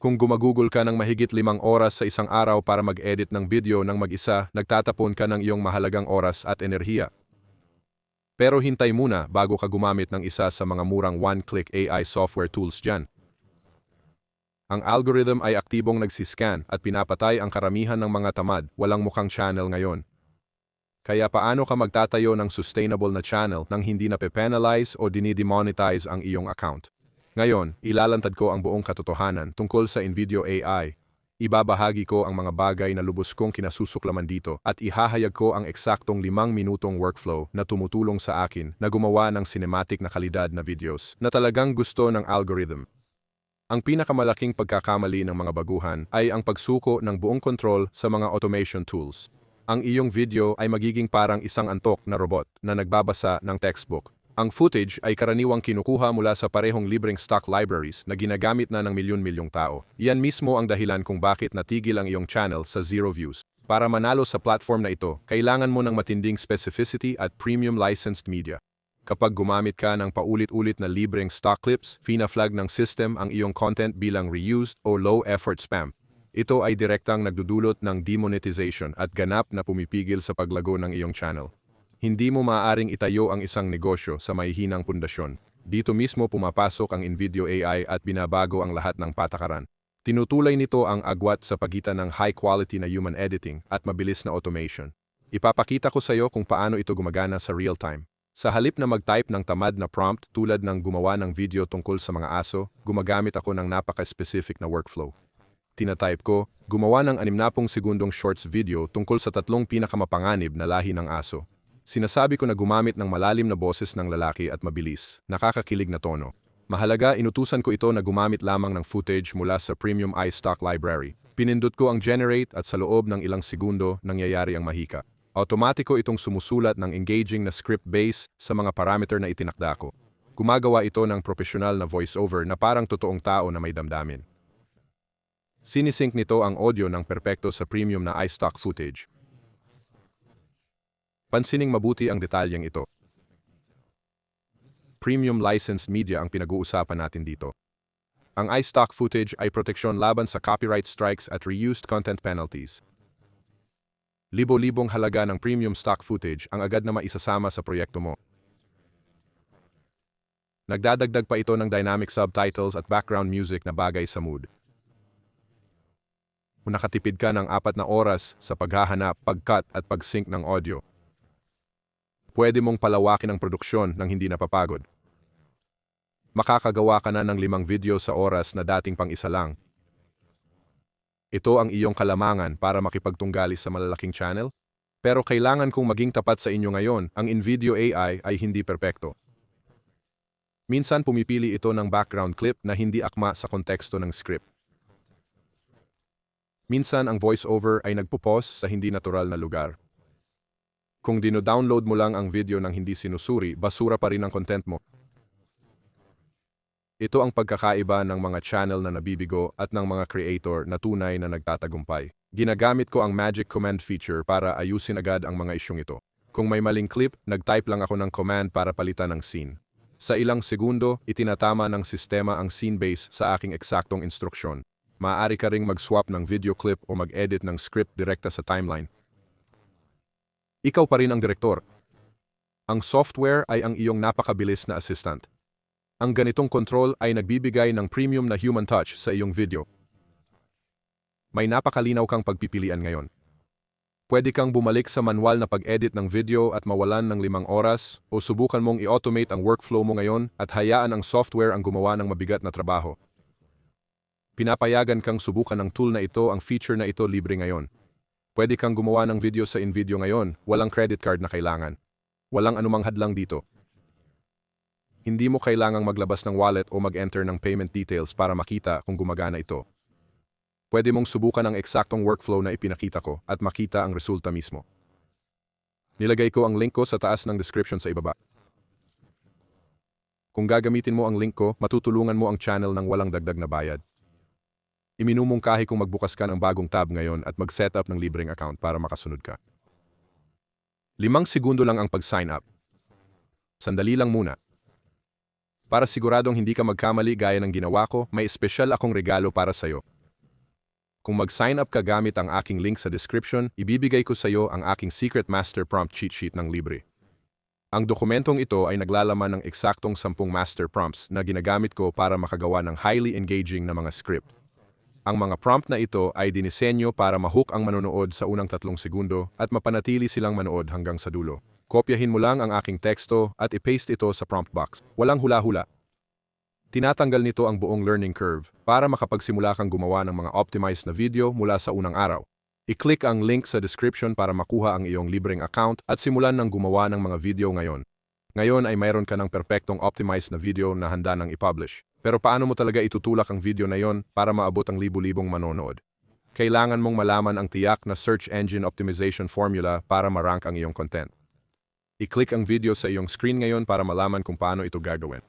Kung gumagugol ka ng mahigit 5 oras sa isang araw para mag-edit ng video ng mag-isa, nagtatapon ka ng iyong mahalagang oras at enerhiya. Pero hintay muna bago ka gumamit ng isa sa mga murang one-click AI software tools dyan. Ang algorithm ay aktibong nagsiscan at pinapatay ang karamihan ng mga tamad, walang mukhang channel ngayon. Kaya paano ka magtatayo ng sustainable na channel nang hindi na pe-penalize o dinidemonetize ang iyong account? Ngayon, ilalantad ko ang buong katotohanan tungkol sa InVideo AI. Ibabahagi ko ang mga bagay na lubos kong kinasusuklaman dito at ihahayag ko ang eksaktong 5 minutong workflow na tumutulong sa akin na gumawa ng cinematic na kalidad na videos na talagang gusto ng algorithm. Ang pinakamalaking pagkakamali ng mga baguhan ay ang pagsuko ng buong control sa mga automation tools. Ang iyong video ay magiging parang isang antok na robot na nagbabasa ng textbook. Ang footage ay karaniwang kinukuha mula sa parehong libreng stock libraries na ginagamit na ng milyon-milyong tao. Iyan mismo ang dahilan kung bakit natigil ang iyong channel sa 0 views. Para manalo sa platform na ito, kailangan mo ng matinding specificity at premium licensed media. Kapag gumamit ka ng paulit-ulit na libreng stock clips, fina-flag ng system ang iyong content bilang reused o low-effort spam. Ito ay direktang nagdudulot ng demonetization at ganap na pumipigil sa paglago ng iyong channel. Hindi mo maaaring itayo ang isang negosyo sa mahihinang pundasyon. Dito mismo pumapasok ang InVideo AI at binabago ang lahat ng patakaran. Tinutulay nito ang agwat sa pagitan ng high-quality na human editing at mabilis na automation. Ipapakita ko sa iyo kung paano ito gumagana sa real-time. Sa halip na mag-type ng tamad na prompt tulad ng gumawa ng video tungkol sa mga aso, gumagamit ako ng napaka-specific na workflow. Tinatype ko, gumawa ng 60 segundong shorts video tungkol sa 3 pinakamapanganib na lahi ng aso. Sinasabi ko na gumamit ng malalim na boses ng lalaki at mabilis, nakakakilig na tono. Mahalaga, inutusan ko ito na gumamit lamang ng footage mula sa Premium iStock Library. Pinindot ko ang generate at sa loob ng ilang segundo nangyayari ang mahika. Automatiko itong sumusulat ng engaging na script base sa mga parameter na itinakda ko. Gumagawa ito ng profesional na voiceover na parang totoong tao na may damdamin. Sinisync nito ang audio ng perpekto sa premium na iStock footage. Pansining mabuti ang detalyeng ito. Premium licensed media ang pinag-uusapan natin dito. Ang iStock footage ay proteksyon laban sa copyright strikes at reused content penalties. Libo-libong halaga ng premium stock footage ang agad na maisasama sa proyekto mo. Nagdadagdag pa ito ng dynamic subtitles at background music na bagay sa mood. Nakatipid ka ng 4 na oras sa paghahanap, pag-cut at pag-sync ng audio. Pwede mong palawakin ang produksyon nang hindi napapagod. Makakagawa ka na ng 5 video sa oras na dating pang-1 lang. Ito ang iyong kalamangan para makipagtunggali sa malalaking channel. Pero kailangan kong maging tapat sa inyo ngayon, ang InVideo AI ay hindi perpekto. Minsan pumipili ito ng background clip na hindi akma sa konteksto ng script. Minsan ang voiceover ay nagpo-pause sa hindi natural na lugar. Kung dino-download mo lang ang video ng hindi sinusuri, basura pa rin ang content mo. Ito ang pagkakaiba ng mga channel na nabibigo at ng mga creator na tunay na nagtatagumpay. Ginagamit ko ang magic command feature para ayusin agad ang mga isyong ito. Kung may maling clip, nag-type lang ako ng command para palitan ng scene. Sa ilang segundo, itinatama ng sistema ang scene base sa aking eksaktong instruksyon. Maaari ka ring mag-swap ng video clip o mag-edit ng script direkta sa timeline. Ikaw pa rin ang direktor. Ang software ay ang iyong napakabilis na assistant. Ang ganitong control ay nagbibigay ng premium na human touch sa iyong video. May napakalinaw kang pagpipilian ngayon. Pwede kang bumalik sa manual na pag-edit ng video at mawalan ng 5 oras o subukan mong i-automate ang workflow mo ngayon at hayaan ang software ang gumawa ng mabigat na trabaho. Pinapayagan kang subukan ng tool na ito, ang feature na ito libre ngayon. Pwede kang gumawa ng video sa InVideo ngayon, walang credit card na kailangan. Walang anumang hadlang dito. Hindi mo kailangang maglabas ng wallet o mag-enter ng payment details para makita kung gumagana ito. Pwede mong subukan ang eksaktong workflow na ipinakita ko at makita ang resulta mismo. Nilagay ko ang link ko sa taas ng description sa ibaba. Kung gagamitin mo ang link ko, matutulungan mo ang channel ng walang dagdag na bayad. Iminumungkahi kung magbukas ka ng bagong tab ngayon at mag-set up ng libreng account para makasunod ka. 5 segundo lang ang pag-sign up. Sandali lang muna. Para siguradong hindi ka magkamali gaya ng ginawa ko, may espesyal akong regalo para sa'yo. Kung mag-sign up ka gamit ang aking link sa description, ibibigay ko sa iyo ang aking Secret Master Prompt Cheat Sheet ng libre. Ang dokumentong ito ay naglalaman ng eksaktong 10 master prompts na ginagamit ko para makagawa ng highly engaging na mga script. Ang mga prompt na ito ay dinisenyo para mahook ang manonood sa unang 3 segundo at mapanatili silang manood hanggang sa dulo. Kopyahin mo lang ang aking teksto at i-paste ito sa prompt box. Walang hula-hula. Tinatanggal nito ang buong learning curve para makapagsimula kang gumawa ng mga optimized na video mula sa unang araw. I-click ang link sa description para makuha ang iyong libreng account at simulan ng gumawa ng mga video ngayon. Ngayon ay mayroon ka ng perpektong optimized na video na handa nang i-publish. Pero paano mo talaga itutulak ang video na yon para maabot ang libu-libong manonood? Kailangan mong malaman ang tiyak na search engine optimization formula para ma-rank ang iyong content. I-click ang video sa iyong screen ngayon para malaman kung paano ito gagawin.